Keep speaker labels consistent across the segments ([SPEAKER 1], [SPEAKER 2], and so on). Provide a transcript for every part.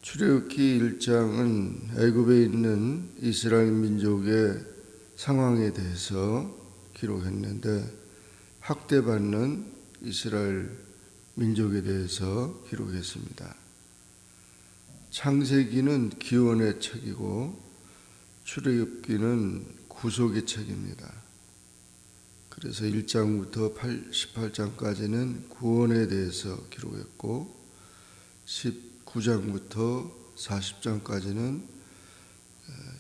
[SPEAKER 1] 출애굽기 1장은 애굽에 있는 이스라엘 민족의 상황에 대해서 기록했는데, 학대받는 이스라엘 민족에 대해서 기록했습니다. 창세기는 기원의 책이고 출애굽기는 구속의 책입니다. 그래서 1장부터 18장까지는 구원에 대해서 기록했고, 19장부터 40장까지는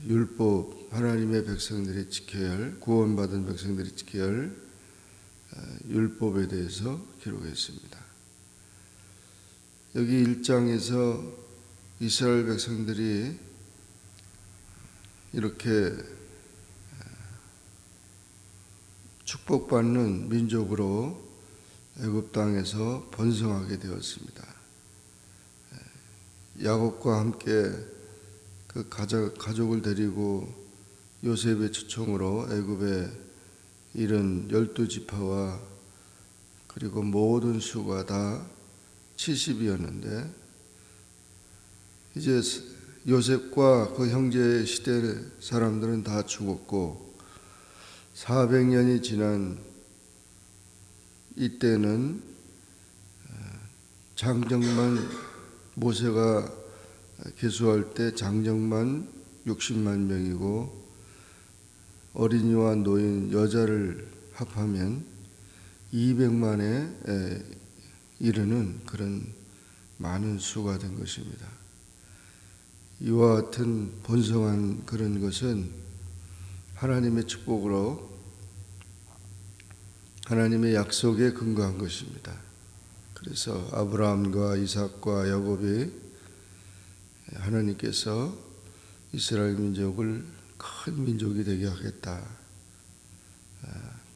[SPEAKER 1] 율법, 하나님의 백성들이 지켜야 할, 구원받은 백성들이 지켜야 할 율법에 대해서 기록했습니다. 여기 1장에서 이스라엘 백성들이 이렇게 축복받는 민족으로 애굽 땅에서 번성하게 되었습니다. 야곱과 함께 그 가족을 데리고 요셉의 초청으로 애굽에 이른 12지파와 그리고 모든 수가 다 70이었는데, 이제 요셉과 그 형제 시대 사람들은 다 죽었고 400년이 지난 이때는 장정만, 모세가 계수할 때 장정만 60만 명이고 어린이와 노인, 여자를 합하면 200만에 이르는 그런 많은 수가 된 것입니다. 이와 같은 번성한 그런 것은 하나님의 축복으로 하나님의 약속에 근거한 것입니다. 그래서 아브라함과 이삭과 야곱이 하나님께서 이스라엘 민족을 큰 민족이 되게 하겠다.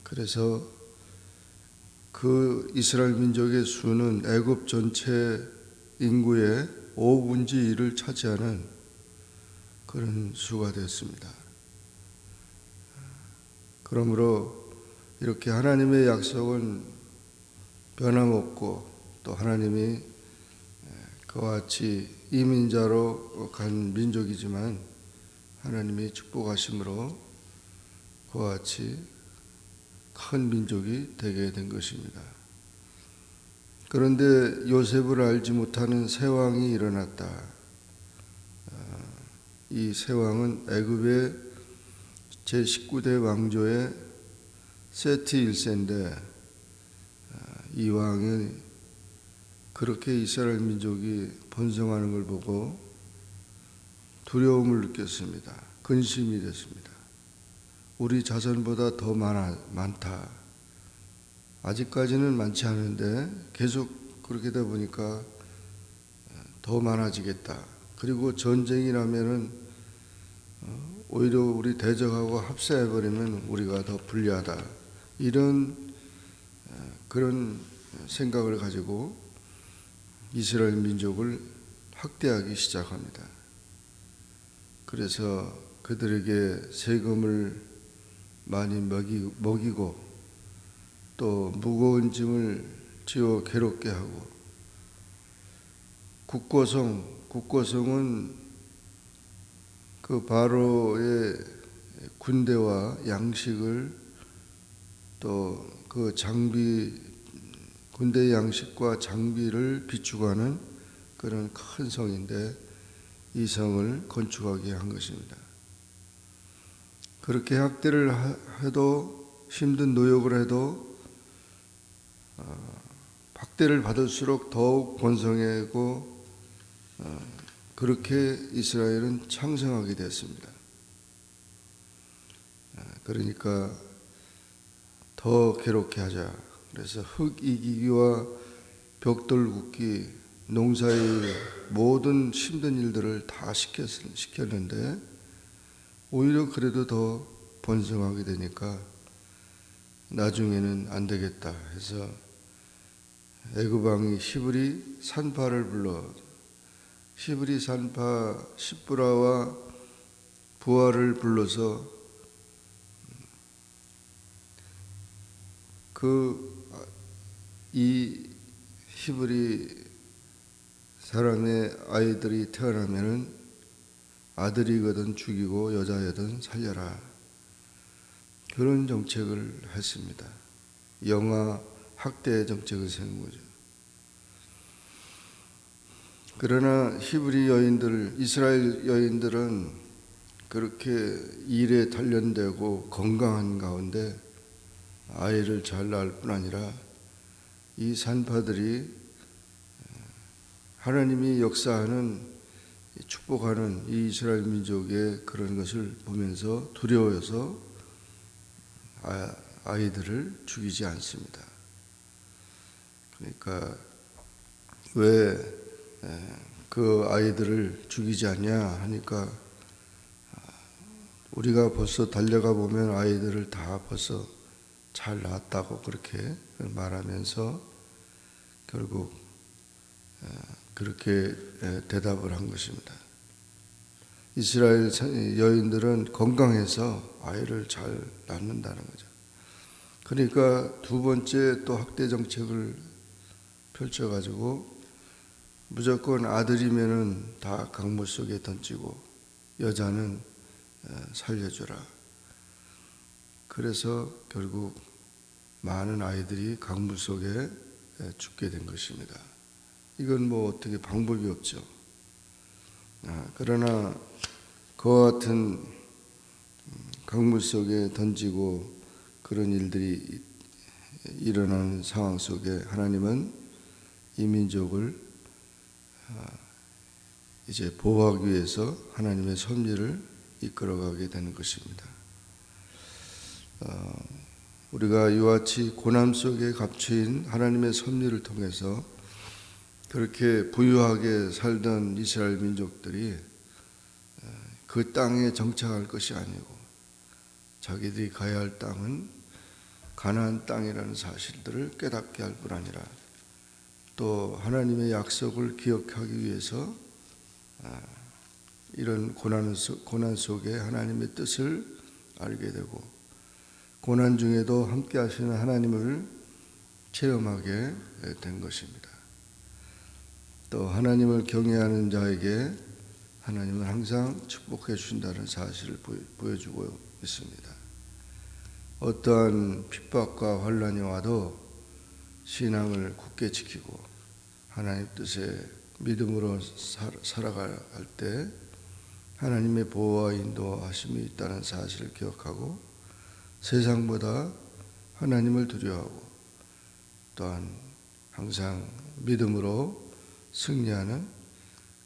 [SPEAKER 1] 그래서 그 이스라엘 민족의 수는 애굽 전체 인구의 5분의 1을 차지하는 그런 수가 되었습니다. 그러므로 이렇게 하나님의 약속은 변함없고, 또 하나님이 그와 같이 이민자로 간 민족이지만 하나님이 축복하심으로 그와 같이 큰 민족이 되게 된 것입니다. 그런데 요셉을 알지 못하는 새 왕이 일어났다. 이 새 왕은 애굽의 제19대 왕조의 세티 1세인데, 이 왕이 그렇게 이스라엘 민족이 번성하는 걸 보고 두려움을 느꼈습니다. 근심이 됐습니다. 우리 자손보다 더 많다. 아직까지는 많지 않은데 계속 그렇게 되다 보니까 더 많아지겠다. 그리고 전쟁이 나면은 오히려 우리 대적하고 합세해버리면 우리가 더 불리하다. 이런 그런 생각을 가지고 이스라엘 민족을 학대하기 시작합니다. 그래서 그들에게 세금을 많이 먹이고 또 무거운 짐을 지어 괴롭게 하고, 국고성은 그 바로의 군대와 양식을, 또 그 군대 양식과 장비를 비축하는 그런 큰 성인데, 이 성을 건축하게 한 것입니다. 그렇게 학대를 해도, 힘든 노역을 해도 학대를 받을수록 더욱 번성하고, 그렇게 이스라엘은昌盛하게 됐습니다. 그러니까 더 괴롭게 하자. 그래서 흙 이기기와 벽돌 굽기, 농사의 모든 힘든 일들을 다 시켰는데 오히려 그래도 더 번성하게 되니까 나중에는 안 되겠다 해서 애굽 왕이 시브리 산파를 불러, 시브리 산파 시브라와 부하를 불러서 이 히브리 사람의 아이들이 태어나면은 아들이거든 죽이고 여자여든 살려라. 그런 정책을 했습니다. 영아 학대 정책을 세운 거죠. 그러나 히브리 여인들, 이스라엘 여인들은 그렇게 일에 단련되고 건강한 가운데 아이를 잘 낳을 뿐 아니라 이 산파들이 하나님이 역사하는 축복하는 이 이스라엘 민족의 그런 것을 보면서 두려워서 아이들을 죽이지 않습니다. 그러니까 왜 그 아이들을 죽이지 않냐 하니까 우리가 벌써 달려가 보면 아이들을 다 벌써 잘 낳았다고 그렇게 말하면서 결국 그렇게 대답을 한 것입니다. 이스라엘 여인들은 건강해서 아이를 잘 낳는다는 거죠. 그러니까 두 번째 또 학대 정책을 펼쳐가지고 무조건 아들이면은 다 강물 속에 던지고 여자는 살려주라. 그래서 결국 많은 아이들이 강물 속에 죽게 된 것입니다. 이건 뭐 어떻게 방법이 없죠. 그러나 그와 같은 강물 속에 던지고 그런 일들이 일어나는 상황 속에 하나님은 이 민족을 이제 보호하기 위해서 하나님의 섭리를 이끌어가게 되는 것입니다. 우리가 이와 같이 고난 속에 갇힌 하나님의 섭리를 통해서 그렇게 부유하게 살던 이스라엘 민족들이 그 땅에 정착할 것이 아니고 자기들이 가야 할 땅은 가나안 땅이라는 사실들을 깨닫게 할 뿐 아니라 또 하나님의 약속을 기억하기 위해서 이런 고난 속에 하나님의 뜻을 알게 되고 고난 중에도 함께 하시는 하나님을 체험하게 된 것입니다. 또 하나님을 경외하는 자에게 하나님은 항상 축복해 주신다는 사실을 보여주고 있습니다. 어떠한 핍박과 환난이 와도 신앙을 굳게 지키고 하나님 뜻에 믿음으로 살아갈 때 하나님의 보호와 인도하심이 있다는 사실을 기억하고 세상보다 하나님을 두려워하고 또한 항상 믿음으로 승리하는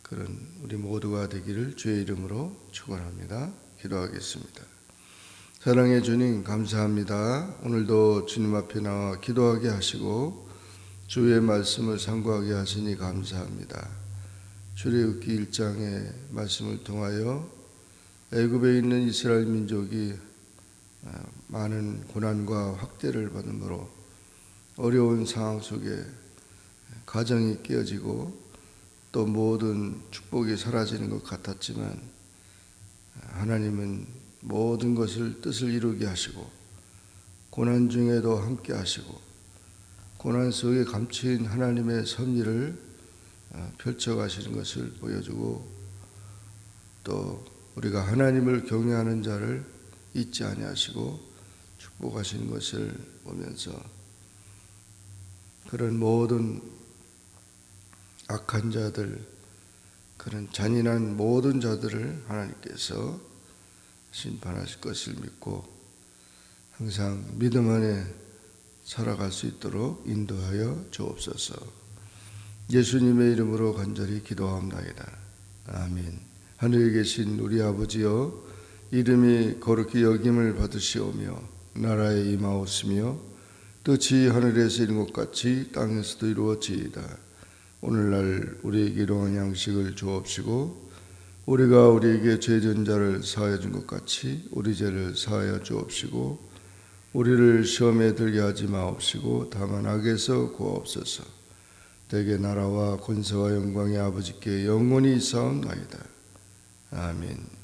[SPEAKER 1] 그런 우리 모두가 되기를 주의 이름으로 축원합니다. 기도하겠습니다. 사랑의 주님 감사합니다. 오늘도 주님 앞에 나와 기도하게 하시고 주의 말씀을 상고하게 하시니 감사합니다. 출애굽기 1장의 말씀을 통하여 애굽에 있는 이스라엘 민족이 많은 고난과 학대를 받음으로 어려운 상황 속에 가정이 깨어지고 또 모든 축복이 사라지는 것 같았지만 하나님은 모든 것을 뜻을 이루게 하시고 고난 중에도 함께 하시고 고난 속에 감추인 하나님의 섭리를 펼쳐가시는 것을 보여주고 또 우리가 하나님을 경외하는 자를 잊지 아니하시고 축복하시는 것을 보면서 그런 모든 악한 자들, 그런 잔인한 모든 자들을 하나님께서 심판하실 것을 믿고 항상 믿음 안에 살아갈 수 있도록 인도하여 주옵소서. 예수님의 이름으로 간절히 기도하옵나이다. 아멘. 하늘에 계신 우리 아버지여, 이름이 거룩히 여김을 받으시오며 나라에 임하옵시며 뜻이 하늘에서 이룬 것 같이 땅에서도 이루어지이다. 오늘날 우리에게 일용할 양식을 주옵시고 우리가 우리에게 죄진 자를 사하여 준 것 같이 우리 죄를 사하여 주옵시고 우리를 시험에 들게 하지 마옵시고 다만 악에서 구하옵소서. 대개 나라와 권세와 영광의 아버지께 영원히 있사옵나이다. 아멘.